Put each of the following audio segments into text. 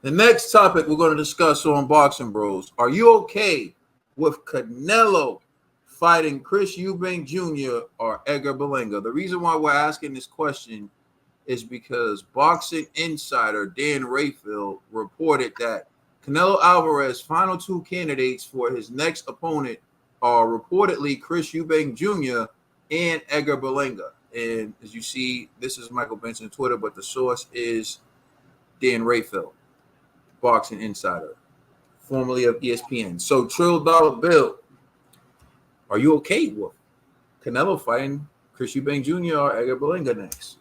The next topic we're going to discuss on Boxing Bros. Are you okay with Canelo fighting Chris Eubank Jr. or Edgar Berlanga? The reason why we're asking this question is because Boxing Insider Dan Rayfield reported that Canelo Alvarez's final two candidates for his next opponent are reportedly Chris Eubank Jr. and Edgar Berlanga. And as you see, this is Michael Benson Twitter, but the source is Dan Rayfield, Boxing Insider, formerly of ESPN. So, Trill Dollar Bill, are you okay with Canelo fighting Chris Eubank Jr. or Edgar Berlanga next?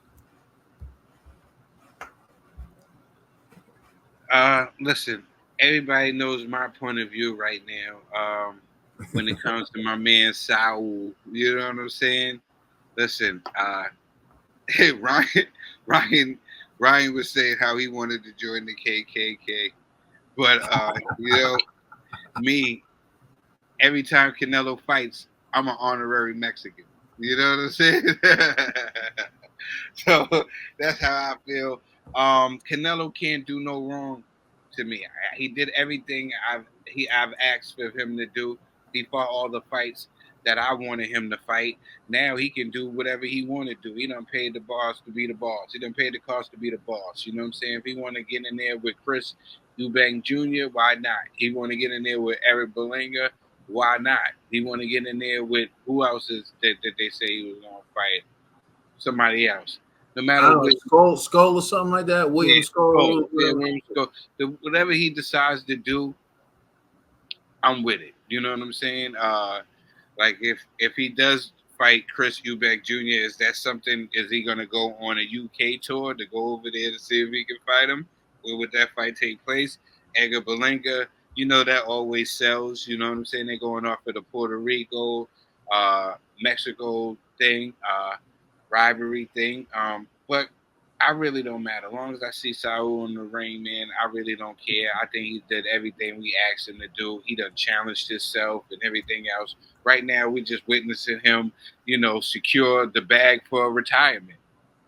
Listen, everybody knows my point of view right now. When it comes to my man Saul, you know what I'm saying? Listen, Ryan, Ryan, Ryan was saying how he wanted to join the KKK, but me, every time Canelo fights, I'm an honorary Mexican. You know what I'm saying? So that's how I feel. Canelo can't do no wrong to me. He did everything I've asked for him to do. He fought all the fights that I wanted him to fight. Now he can do whatever he want to do. He done paid the boss to be the boss. He done paid the cost to be the boss. You know what I'm saying? If he want to get in there with Chris Eubank Jr., why not? He want to get in there with Eric Berlanga, why not? He want to get in there with who else is that they say he was going to fight? Somebody else. No matter Know, Skull or something like that. William Skull. William Skull. Whatever he decides to do, I'm with it. You know what I'm saying? Like if he does fight Chris Eubank Jr., is that something? Is he gonna go on a UK tour to go over there to see if he can fight him? Where would that fight take place? Edgar Berlanga, you know that always sells. You know what I'm saying? They're going off of the Puerto Rico, Mexico thing, rivalry thing. But I really don't matter. As long as I see Saul in the ring, man, I really don't care. I think he did everything we asked him to do. He done challenged himself and everything else. Right now, we're just witnessing him, secure the bag for retirement.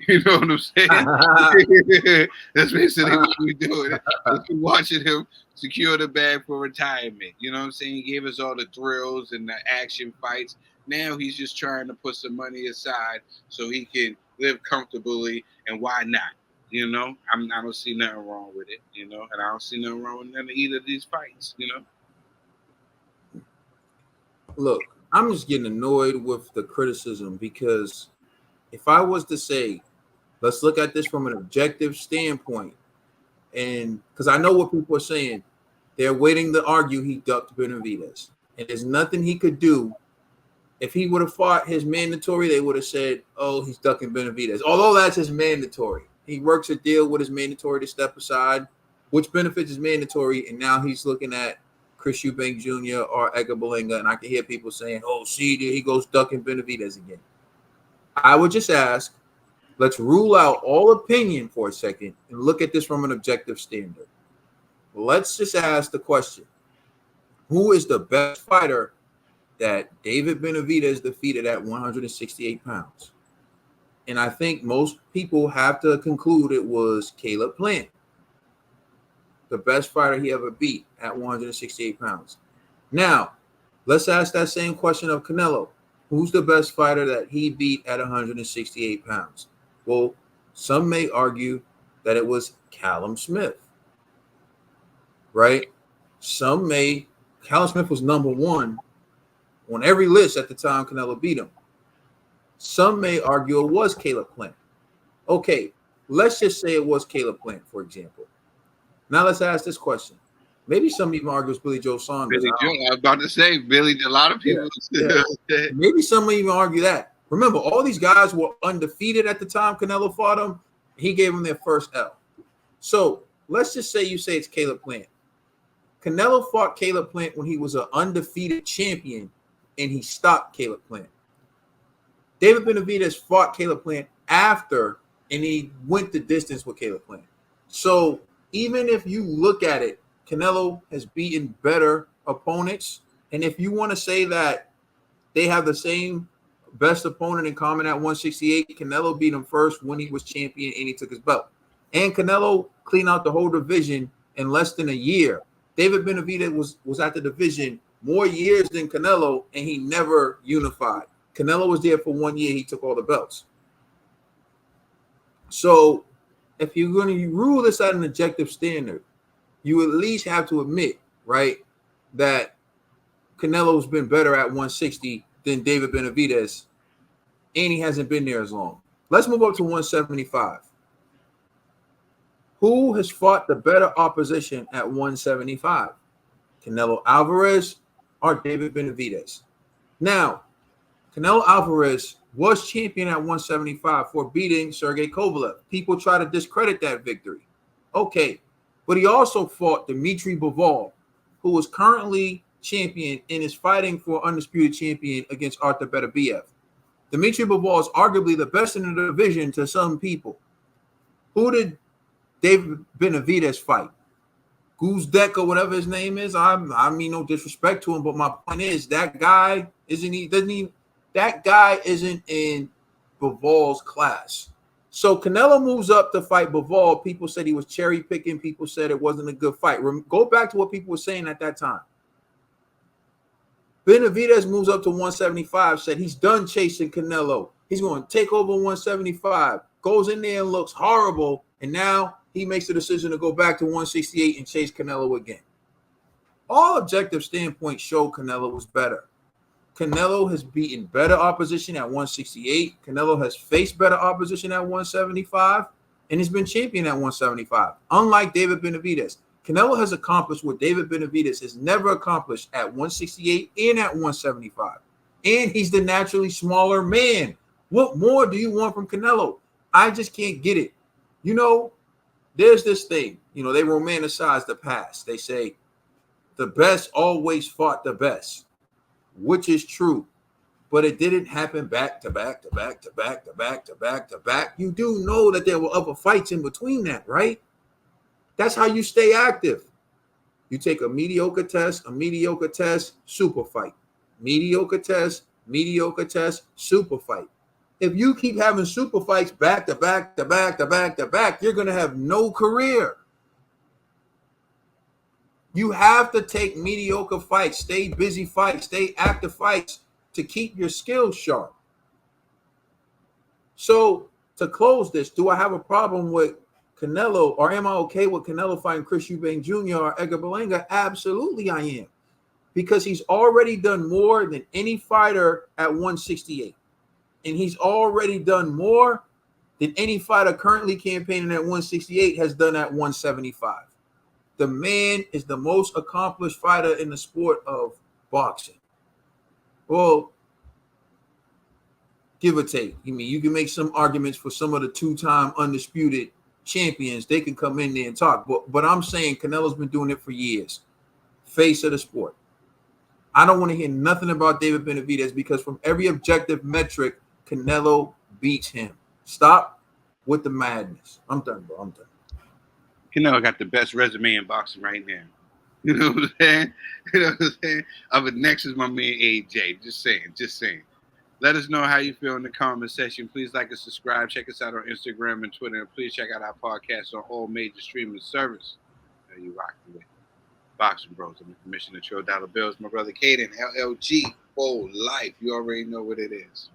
You know what I'm saying? That's basically what we're doing. We're watching him secure the bag for retirement. You know what I'm saying? He gave us all the thrills and the action fights. Now he's just trying to put some money aside so he can live comfortably. And why not? I don't see nothing wrong with it. And I don't see nothing wrong with none of either of these fights. Look, I'm just getting annoyed with the criticism because if I was to say, let's look at this from an objective standpoint, and because I know what people are saying, they're waiting to argue he ducked Benavidez, and there's nothing he could do. If he would have fought his mandatory, they would have said, oh, he's ducking Benavidez. Although that's his mandatory. He works a deal with his mandatory to step aside, which benefits his mandatory, and now he's looking at Chris Eubank Jr. or Edgar Berlanga, and I can hear people saying, oh, see, there he goes ducking Benavidez again. I would just ask, let's rule out all opinion for a second and look at this from an objective standard. Let's just ask the question, who is the best fighter that David Benavidez defeated at 168 pounds? And I think most people have to conclude it was Caleb Plant, the best fighter he ever beat at 168 pounds. Now, let's ask that same question of Canelo. Who's the best fighter that he beat at 168 pounds? Well, some may argue that it was Callum Smith, right? Callum Smith was number one on every list at the time Canelo beat him. Some may argue it was Caleb Plant. Okay, let's just say it was Caleb Plant, for example. Now let's ask this question. Maybe some even argue it's Billy Joe Saunders. Billy Joe, I was about to say, Billy, a lot of people. Yeah. Maybe some even argue that. Remember, all these guys were undefeated at the time Canelo fought them. He gave them their first L. So let's just say you say it's Caleb Plant. Canelo fought Caleb Plant when he was an undefeated champion, and he stopped Caleb Plant. David Benavidez fought Caleb Plant after, and he went the distance with Caleb Plant. So even if you look at it, Canelo has beaten better opponents. And if you want to say that they have the same best opponent in common at 168, Canelo beat him first when he was champion and he took his belt. And Canelo cleaned out the whole division in less than a year. David Benavidez was at the division more years than Canelo, and he never unified. Canelo was there for 1 year. He took all the belts. So if you're going to rule this at an objective standard, you at least have to admit, right, that Canelo's been better at 160 than David Benavidez, and he hasn't been there as long. Let's move up to 175. Who has fought the better opposition at 175? Canelo Alvarez or David Benavidez? Now, Canelo Alvarez was champion at 175 for beating Sergey Kovalev. People try to discredit that victory. Okay, but he also fought Dmitry Bivol, who is currently champion and is fighting for undisputed champion against Artur Beterbiev. Dmitry Bivol is arguably the best in the division to some people. Who did David Benavidez fight? Guzek or whatever his name is. I mean no disrespect to him, but my point is that guy isn't in Bivol's class. So Canelo moves up to fight Bivol. People said he was cherry picking. People said it wasn't a good fight. Go back to what people were saying at that time. Benavidez moves up to 175, said he's done chasing Canelo. He's going to take over 175, goes in there and looks horrible, and now he makes the decision to go back to 168 and chase Canelo again. All objective standpoints show Canelo was better. Canelo has beaten better opposition at 168. Canelo has faced better opposition at 175 and has been champion at 175. Unlike David Benavidez, Canelo has accomplished what David Benavidez has never accomplished at 168 and at 175. And he's the naturally smaller man. What more do you want from Canelo? I just can't get it. You know, there's this thing. You know, they romanticize the past. They say the best always fought the best, which is true. But it didn't happen back to back to back to back to back to back to back. You do know that there were other fights in between that, right? That's how you stay active. You take a mediocre test, super fight. Mediocre test, super fight. If you keep having super fights back to back to back to back to back, you're going to have no career. You have to take mediocre fights, stay busy fights, stay active fights to keep your skills sharp. So to close this, do I have a problem with Canelo, or am I okay with Canelo fighting Chris Eubank Jr. or Edgar Berlanga? Absolutely I am. Because he's already done more than any fighter at 168. And he's already done more than any fighter currently campaigning at 168 has done at 175. The man is the most accomplished fighter in the sport of boxing. Well, give or take. I mean, you can make some arguments for some of the two-time undisputed champions. They can come in there and talk. But I'm saying Canelo's been doing it for years. Face of the sport. I don't want to hear nothing about David Benavidez because from every objective metric, Canelo beats him. Stop with the madness. I'm done, bro. I'm done. Canelo got the best resume in boxing right now. You know what I'm saying? You know what I'm saying? Up next is my man AJ. Just saying. Let us know how you feel in the comment section. Please like and subscribe. Check us out on Instagram and Twitter. And please check out our podcast on all major streaming services. You rocking with Boxing Bros. I'm the Commissioner Trill Dollar Bills. My brother Caden, LLG, full life. You already know what it is.